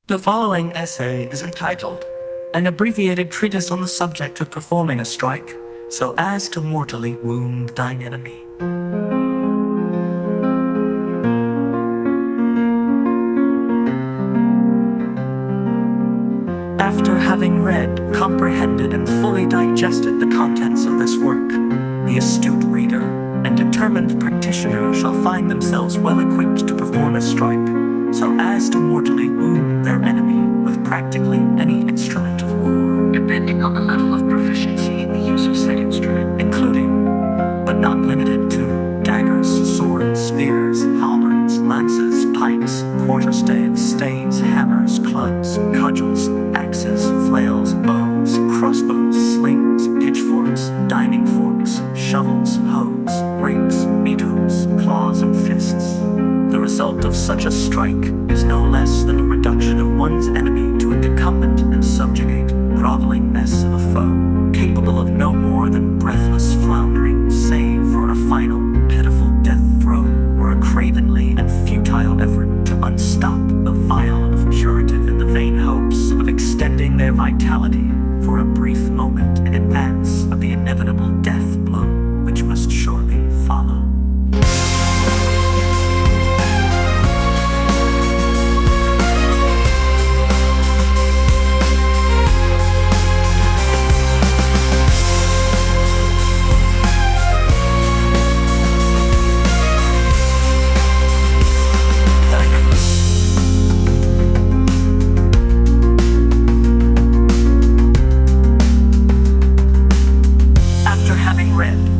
The following essay is entitled, An Abbreviated Treatise on the Subject of Performing a Strike, so as to mortally wound thine enemy. After having read, comprehended, and fully digested the contents of this work, the astute reader and determined practitioner shall find themselves well equipped to perform a strike, so as to mortally wound their enemy with practically any instrument of war, depending on the level of proficiency in the use of said instrument, including, but not limited to, daggers, swords, spears, halberds, lances, pikes, quarterstaves, staves, hammers, clubs, cudgels, axes, flails, bows, crossbows, slings, pitchforks, dining forks, shovels, hoes, rakes, meat hooks, claws, and fists. The result of such a strike is no less than a reduction of one's enemy to a decumbent and subjugate, groveling mess of a foe, capable of no more than breathless floundering, save for a final, pitiful death throe, or a cravenly and futile effort to unstop the vial of curative in the vain hopes of extending their vitality for a brief moment in advance of the inevitable death blow which must surely follow.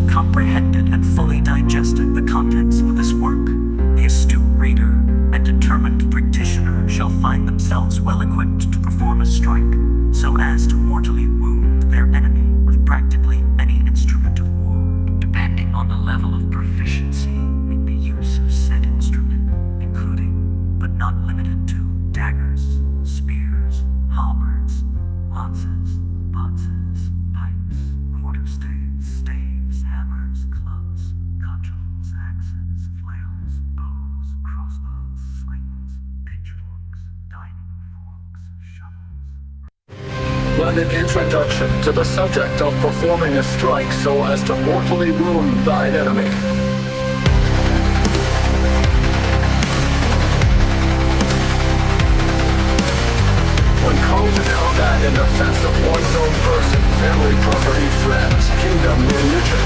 Comprehended and fully digested the contents of this work, the astute reader and determined practitioner shall find themselves well equipped to perform a strike, so as to mortally wound their enemy with practically any instrument of war, depending on the level of proficiency in the use of said instrument, including, but not limited to, daggers, spears, halberds, lances, buttses, pikes, quarterstaves, staves, hammers, clubs, cudgels, axes, flails, bows, crossbows, slings, pitchforks, dining forks, shovels. Lend an introduction to the subject of performing a strike so as to mortally wound thine enemy. When called to combat in defense of one's own person, family, property, friends, kingdom, religion,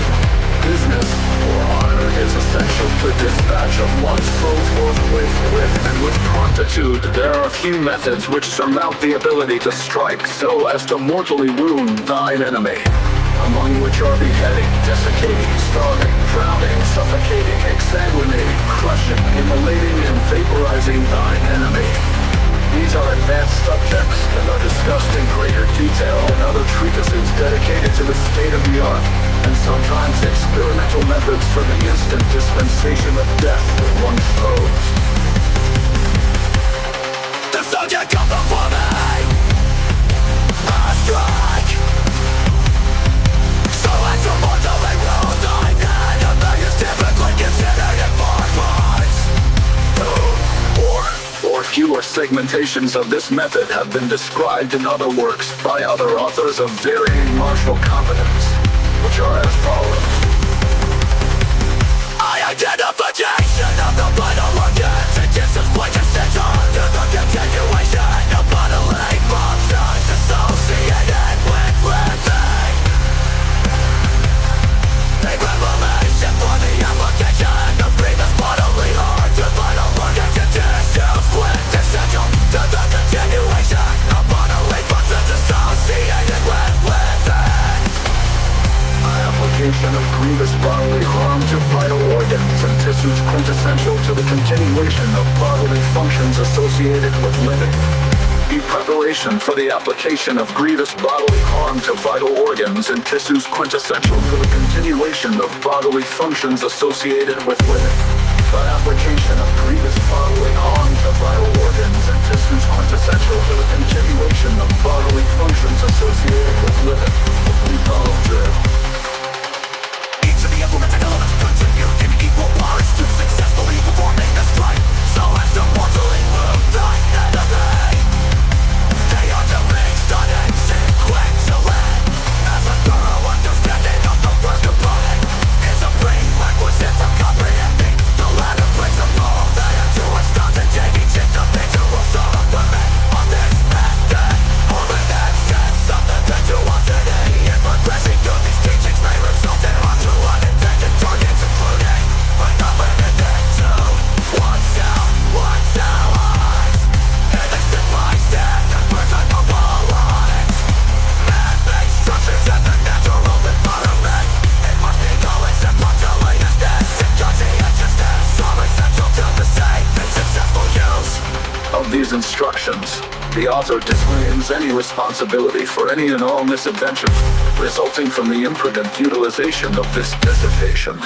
business, or honor is essential to dispatch of one's foes forthwith with and with promptitude. There are few methods which surmount the ability to strike so as to mortally wound thine enemy, among which are beheading, desiccating, starving, drowning, suffocating, exsanguinating, crushing, immolating, and vaporizing thine enemy. These are advanced subjects and are discussed in greater detail in other treatises dedicated to the state of the art, and sometimes experimental methods for the instant dispensation of death with one's foes. The subject of performing a strike, so as to mortally wound thine enemy, is typically considered in 4 parts. Or fewer segmentations of this method have been described in other works by other authors of varying martial competence, which are as follows. Identification of the vital organs and distance quintessential to the continuation of bodily functions associated with living. A revelation for the application of previous bodily art to vital organs and distance quintessential to the continuation of bodily functions associated with living. Application of grievous bodily harm to vital organs and tissues quintessential to the continuation of bodily functions associated with living. The preparation for the application of grievous bodily harm to vital organs and tissues quintessential to the continuation of bodily functions associated with living. The application of grievous bodily harm to vital organs and tissues quintessential to the continuation of bodily functions associated with living. We follow drill. Each of the implemented elements contribute in equal parts to successfully performing the strike, so as to mortally wound thine enemy. functions. The author disclaims any responsibility for any and all misadventures resulting from the imprudent utilization of this dissertation.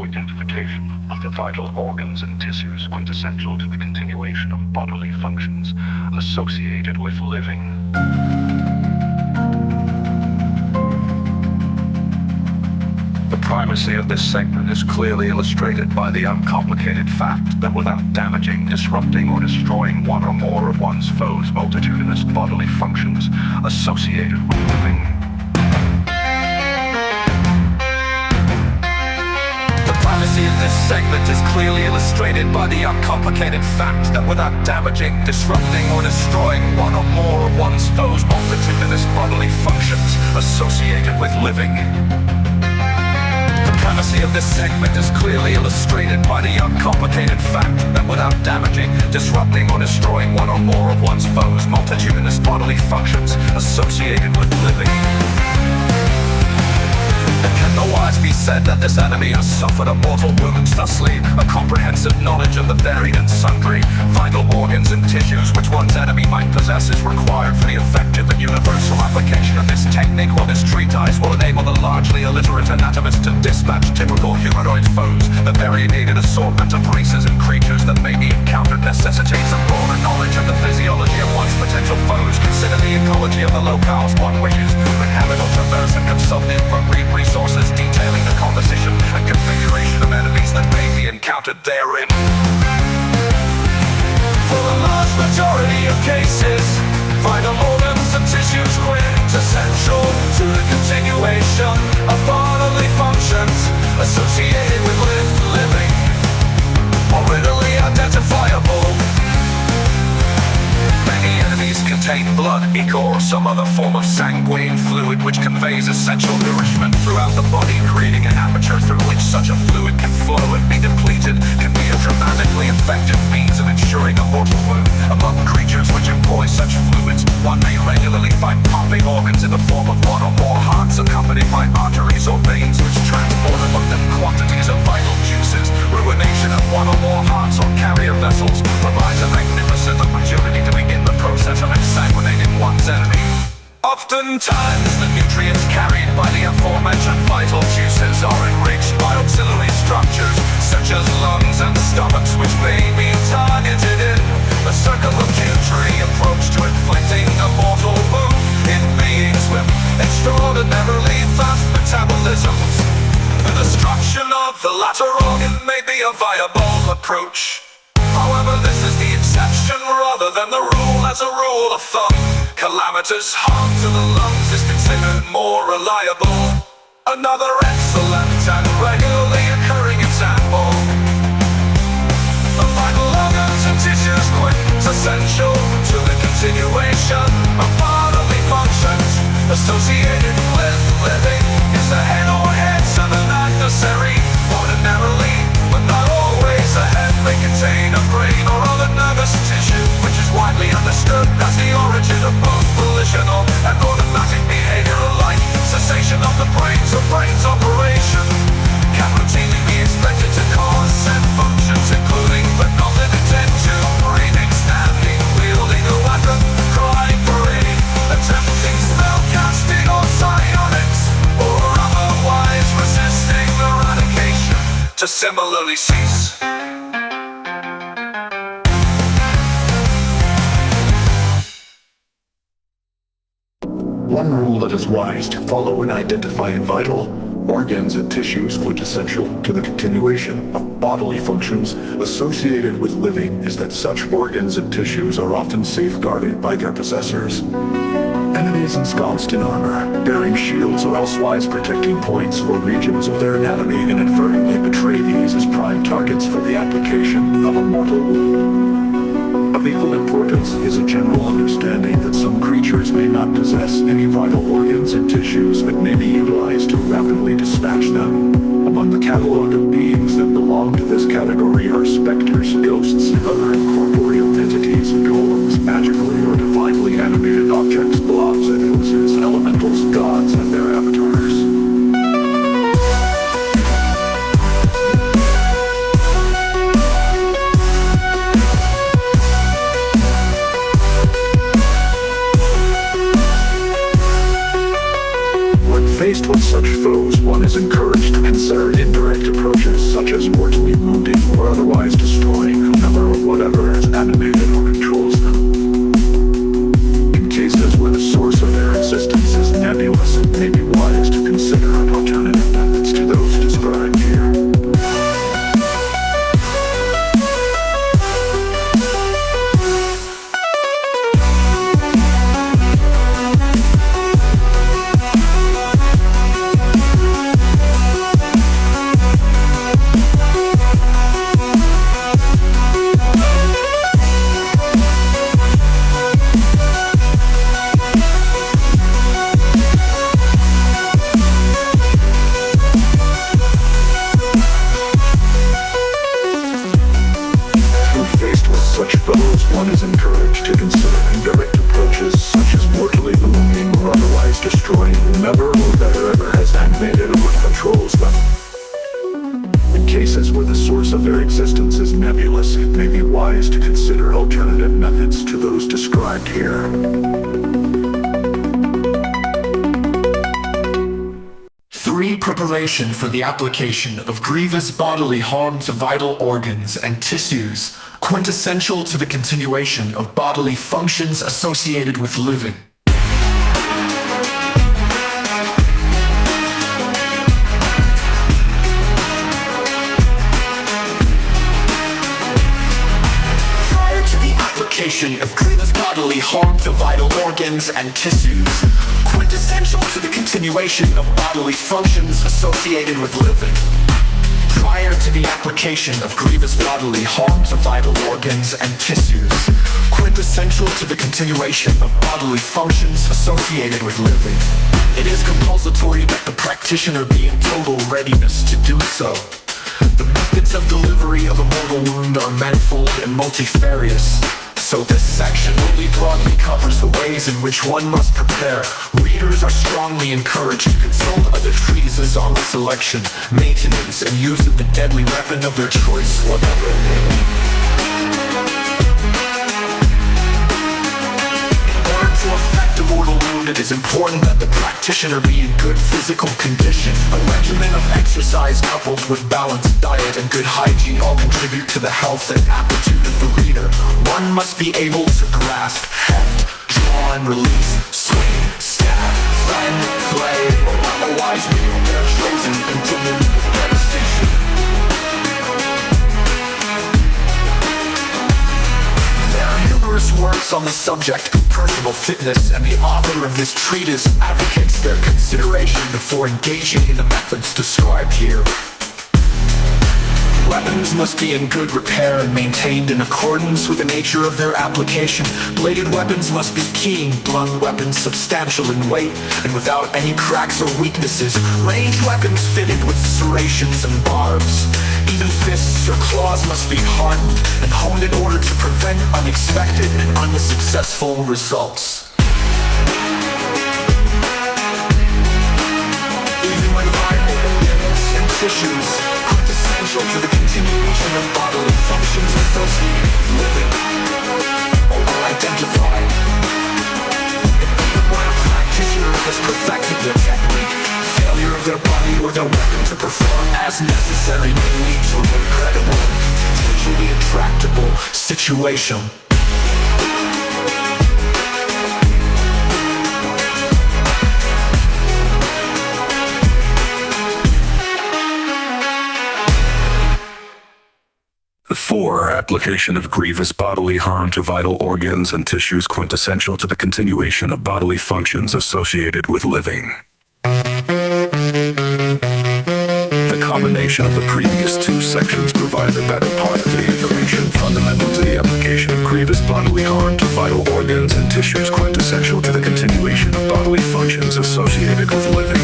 Identification of the vital organs and tissues quintessential to the continuation of bodily functions associated with living. The primacy of this segment is clearly illustrated by the uncomplicated fact that without damaging, disrupting, or destroying one or more of one's foe's multitudinous bodily functions associated with living. The primacy of this segment is clearly illustrated by the uncomplicated fact that without damaging, disrupting, or destroying one or more of one's foe's multitudinous bodily functions associated with living. The primacy of this segment is clearly illustrated by the uncomplicated fact that without damaging, disrupting, or destroying one or more of one's foe's multitudinous bodily functions associated with living. It can no wise be said that this enemy has suffered a mortal wound, thusly a comprehensive knowledge of the varied and sundry vital organs and tissues which one's enemy might possess is required for the effective and universal application of this technique, while this treatise will enable the largely illiterate anatomist to dispatch typical humanoid foes. The variegated assortment of races and creatures that may be encountered necessitates a broader knowledge of the physiology of one's potential foes. Consider the ecology of the locales one wishes to inhabit or traverse and consult the appropriate resources detailing the composition and configuration of enemies that may be encountered therein. For the large majority of cases, vital organs and tissues quintessential to the continuation of bodily functions associated with living, are readily identifiable. Many enemies contain blood, ichor, or some other form of sanguine fluid which conveys essential nourishment throughout the body, creating an aperture through which such a fluid can flow and be depleted can be a dramatically effective means of ensuring a mortal wound. Among creatures which employ such fluids, one may regularly find pumping organs in the form of one or more hearts accompanied by arteries or veins which transport among them quantities of vital juices. Ruination of one or more hearts or carrier vessels provides a magnificent opportunity to begin the process of exsanguinating one's enemy. Oftentimes, the nutrients carried by the aforementioned vital juices are enriched by auxiliary structures, such as lungs and stomachs, which may be targeted in a circumlocutory approach to inflicting a mortal wound in beings with extraordinarily fast metabolisms. The destruction of the latter organ may be a viable approach. However, this is the exception rather than the rule. As a rule of thumb, calamitous harm to the lungs is considered more reliable. Another excellent and regularly occurring example of vital organs and tissues quintessential to the continuation of bodily functions associated with living is the head or heads of an adversary. Ordinarily, but not always, a head may contain a brain or other nervous tissue, which is widely understood as the origin of both volitional and automatic behavior alike. Cessation of the brains or brain's operation can routinely be expected to cause said functions, including but not limited to breathing, standing, wielding a weapon, crying for aid, attempting spell casting or psionics, or otherwise resisting eradication to similarly cease. One rule that is wise to follow in identifying vital organs and tissues quintessential to the continuation of bodily functions associated with living is that such organs and tissues are often safeguarded by their possessors. Enemies ensconced in armor, bearing shields or elsewise protecting points or regions of their anatomy inadvertently betray these as prime targets for the application of a mortal wound. Of equal importance is a general understanding that some creatures may not possess any vital organs and tissues that may be utilized to rapidly dispatch them. Among the catalog of beings that belong to this category are specters, ghosts, and other incorporeal entities, golems, magically or divinely animated objects, blobs, is encouraged to consider indirect approaches such as mortally wounding or otherwise destroying whomever or whatever has animated or controls them. In cases where the source of their existence is nebulous, it may be wise to consider alternative methods to those described here. One is encouraged to consider indirect approaches such as mortally wounding or otherwise destroying whomever or whatever has animated or controls them. In cases where the source of their existence is nebulous, it may be wise to consider alternative methods to those described here. 3. Preparation for the application of grievous bodily harm to vital organs and tissues, quintessential to the continuation of bodily functions associated with living. Prior to the application of grievous bodily harm to vital organs and tissues, quintessential to the continuation of bodily functions associated with living. Prior to the application of grievous bodily harm to vital organs and tissues, quintessential to the continuation of bodily functions associated with living. It is compulsory that the practitioner be in total readiness to do so. The methods of delivery of a mortal wound are manifold and multifarious, so this section only broadly covers the ways in which one must prepare. Readers are strongly encouraged to consult other treatises on the selection, maintenance, and use of the deadly weapon of their choice, whatever it may be. In order to effect a mortal wound, it is important that the practitioner be in good physical condition. A regimen of exercise coupled with balanced diet and good hygiene all contribute to the health and aptitude of the reader. One must be able to grasp, heft, draw and release, swing, stab, bend, flay, or otherwise wield their chosen implement with devastation. There are numerous works on the subject of personal fitness, and the author of this treatise advocates their consideration before engaging in the methods described here. Weapons must be in good repair and maintained in accordance with the nature of their application. Bladed weapons must be keen, blunt weapons substantial in weight and without any cracks or weaknesses. Ranged weapons fitted with serrations and barbs. Even fists or claws must be hardened and honed in order to prevent unexpected and unsuccessful results. Even when vital organs and tissues, essential to the continuation of bodily functions associated with living, or are identified. Even when a practitioner has perfected their technique, failure of their body or their weapon to perform as necessary may lead to an incredible, potentially intractable situation. For application of grievous bodily harm to vital organs and tissues quintessential to the continuation of bodily functions associated with living. The combination of the previous two sections provide a better part of the information fundamental to the application of grievous bodily harm to vital organs and tissues quintessential to the continuation of bodily functions associated with living.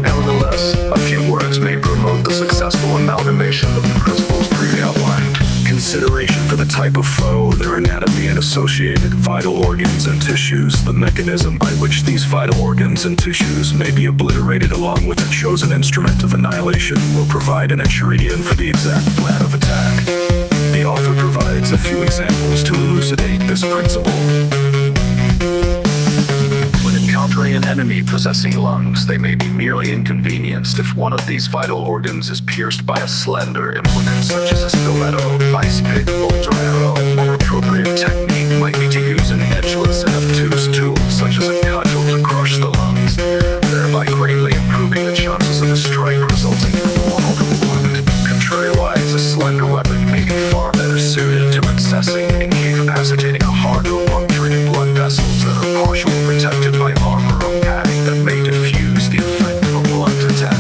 Nevertheless, a few words may promote the successful amalgamation of the principles previously outlined. Consideration for the type of foe, their anatomy and associated vital organs and tissues, the mechanism by which these vital organs and tissues may be obliterated along with a chosen instrument of annihilation will provide an criterion for the exact plan of attack. The author provides a few examples to elucidate this principle. When encountering an an enemy possessing lungs, they may be merely inconvenienced if one of these vital organs is pierced by a slender implement such as a stiletto, ice pick, bolt, or arrow. A more appropriate technique might be to use an edgeless and obtuse tool such as a cudgel to crush the lungs, thereby greatly improving the chances of a strike resulting from a mortal wound. Contrariwise, a slender weapon may be far better suited to accessing and incapacitating a heart or puncturing blood vessels that are partially protected by armor or padding that may diffuse the effect of a blunt attack.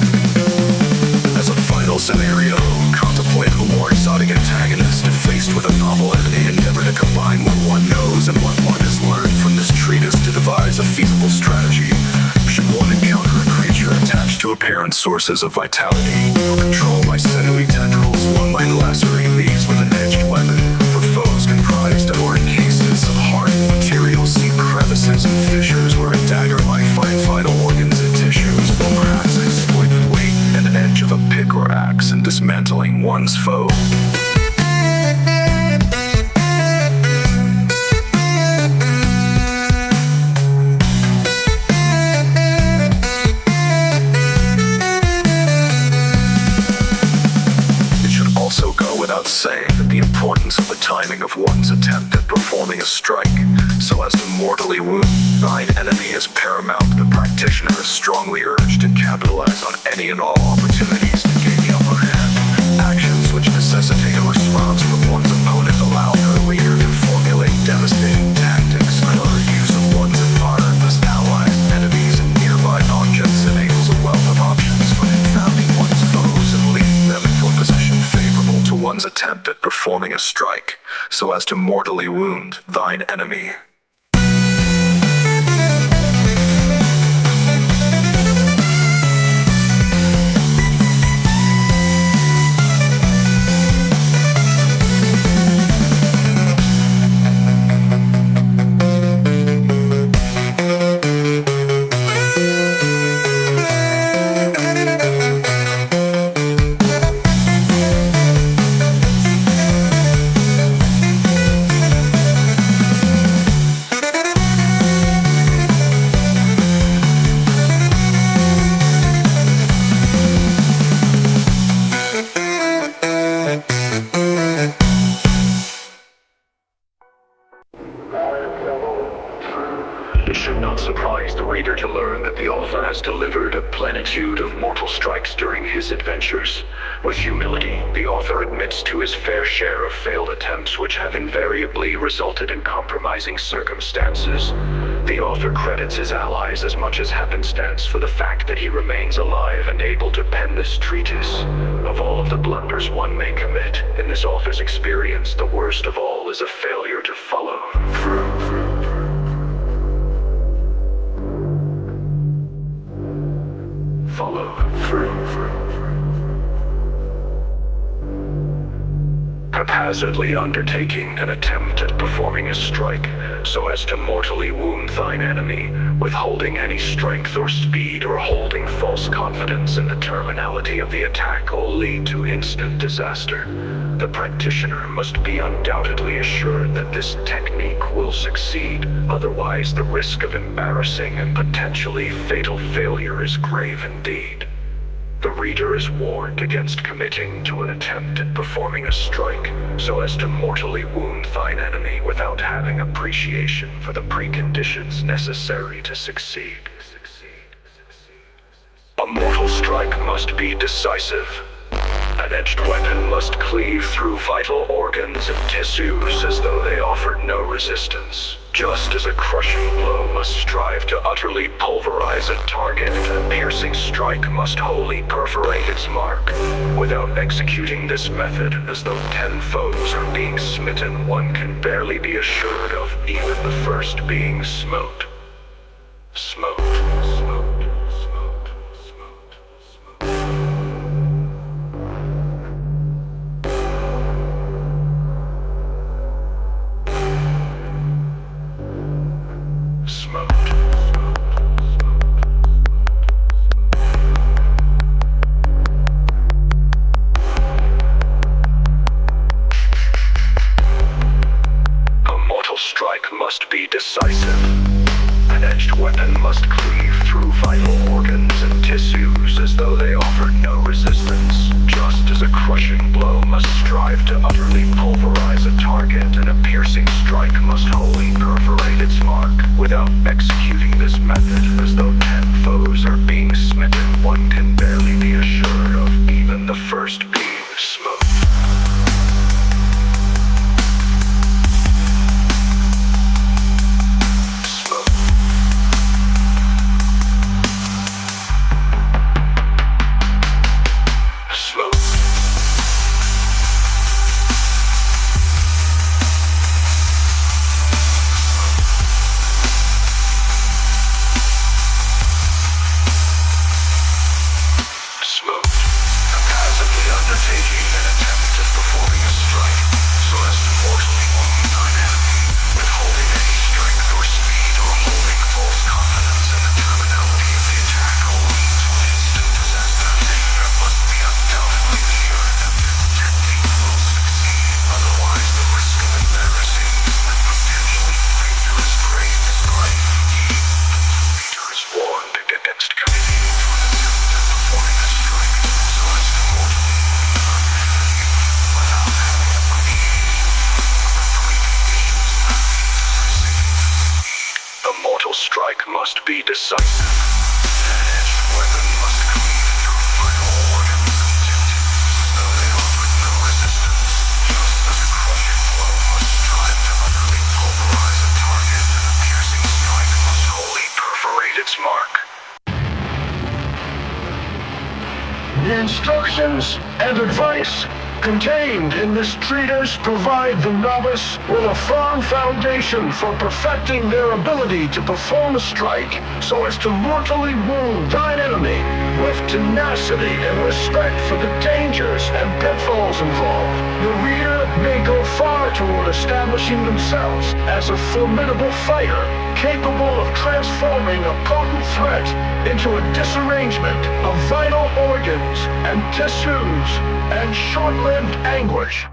As a final scenario, contemplate a more exotic antagonist if faced with a novel enemy. Endeavor to combine what one knows and what one has learned from this treatise to devise a feasible strategy. Should one encounter a creature attached to apparent sources of vitality or controlled by sinewy tendrils, one might lacerate these with an edged weapon. For foes comprised of or in cases of hard material, see crevices and fissures where a dagger might find vital organs and tissues, or perhaps exploit the weight and edge of a pick or axe in dismantling one's foe. Saying that the importance of the timing of one's attempt at performing a strike so as to mortally wound thine enemy is paramount. The practitioner is strongly urged to capitalize on any and all opportunities to gain the upper hand. Actions which necessitate a response from one's opponent allow the leader to formulate devastating tactics. Clever use of one's environment, allies, enemies, and nearby objects enables a wealth of options for confounding one's foes and leading them into a position favorable to one's attempt at performing a strike, so as to mortally wound thine enemy. It should not surprise the reader to learn that the author has delivered a plenitude of mortal strikes during his adventures. With humility, the author admits to his fair share of failed attempts which have invariably resulted in compromising circumstances. The author credits his allies as much as happenstance for the fact that he remains alive and able to pen this treatise. Of all of the blunders one may commit, in this author's experience, the worst of all is a failure to follow through. Follow through. Haphazardly undertaking an attempt at performing a strike so as to mortally wound thine enemy, withholding any strength or speed, or holding false confidence in the terminality of the attack will lead to instant disaster. The practitioner must be undoubtedly assured that this technique will succeed, otherwise the risk of embarrassing and potentially fatal failure is grave indeed. The reader is warned against committing to an attempt at performing a strike so as to mortally wound thine enemy without having appreciation for the preconditions necessary to succeed. A mortal strike must be decisive. An edged weapon must cleave through vital organs and tissues as though they offered no resistance. Just as a crushing blow must strive to utterly pulverize a target, a piercing strike must wholly perforate its mark. Without executing this method, as though 10 foes are being smitten, one can barely be assured of even the first being smote. Smote, smote, smote, smote, smote. Strike must be decisive. An edged weapon must cleave be decisive. An edged weapon must cleave through vital organs and tissues, though they offer no resistance. Just as a crushing blow must strive to utterly pulverize a target, and a piercing strike must wholly perforate its mark. The instructions and advice contained in this treatise provide the novice with a firm foundation for perfecting their ability to perform a strike so as to mortally wound thine enemy with tenacity and respect for the dangers and pitfalls involved. The reader may go far toward establishing themselves as a formidable fighter, capable of transforming a potent threat into a disarrangement of vital organs and tissues and short-lived anguish.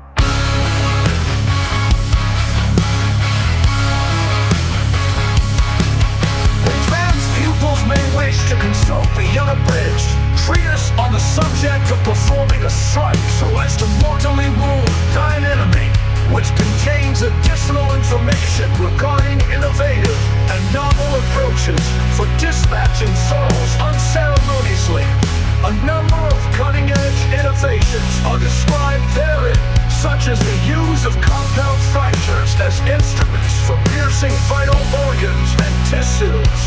Advanced pupils may wish to consult the unabridged treatise on the subject of performing a strike so as to mortally wound thine enemy, which contains additional information regarding innovative and novel approaches for dispatching foes unceremoniously. A number of cutting-edge innovations are described therein, such as the use of compound fractures as instruments for piercing vital organs and tissues,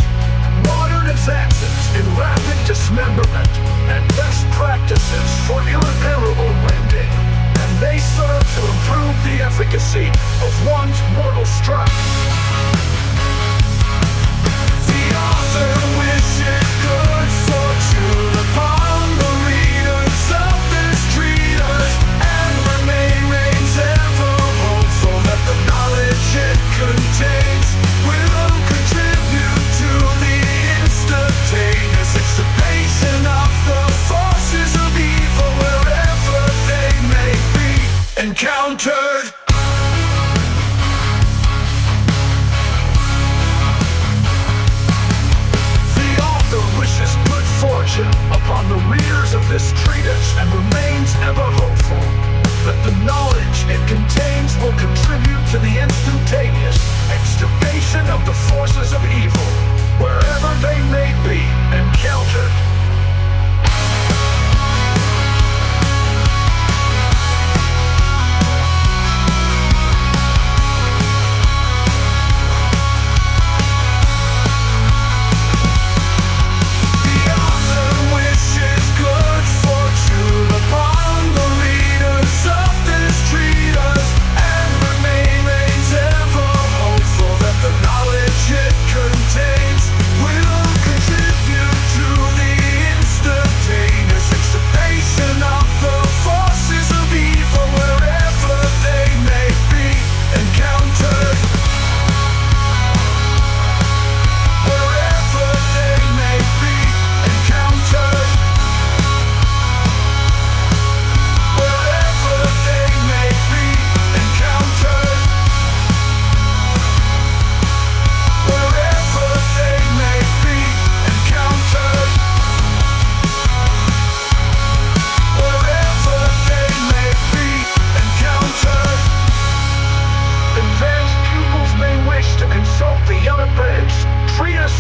modern advances in rapid dismemberment, and best practices for irreparable rending, and they serve to improve the efficacy of one's mortal strike. The author wishes good fortune upon the readers of this treatise, and remains ever hopeful that the knowledge it contains will contribute to the instantaneous extirpation of the forces of evil wherever they may be encountered. Upon the readers of this treatise, and remains ever hopeful that the knowledge it contains will contribute to the instantaneous extirpation of the forces of evil, wherever they may be encountered.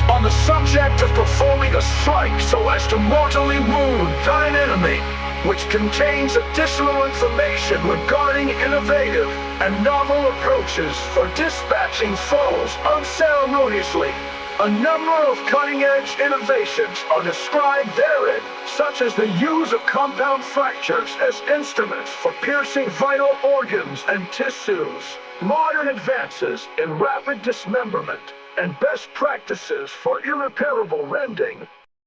On the subject of performing a strike so as to mortally wound thine enemy, which contains additional information regarding innovative and novel approaches for dispatching foes unceremoniously. A number of cutting-edge innovations are described therein, such as the use of compound fractures as instruments for piercing vital organs and tissues, modern advances in rapid dismemberment, and best practices for irreparable rending,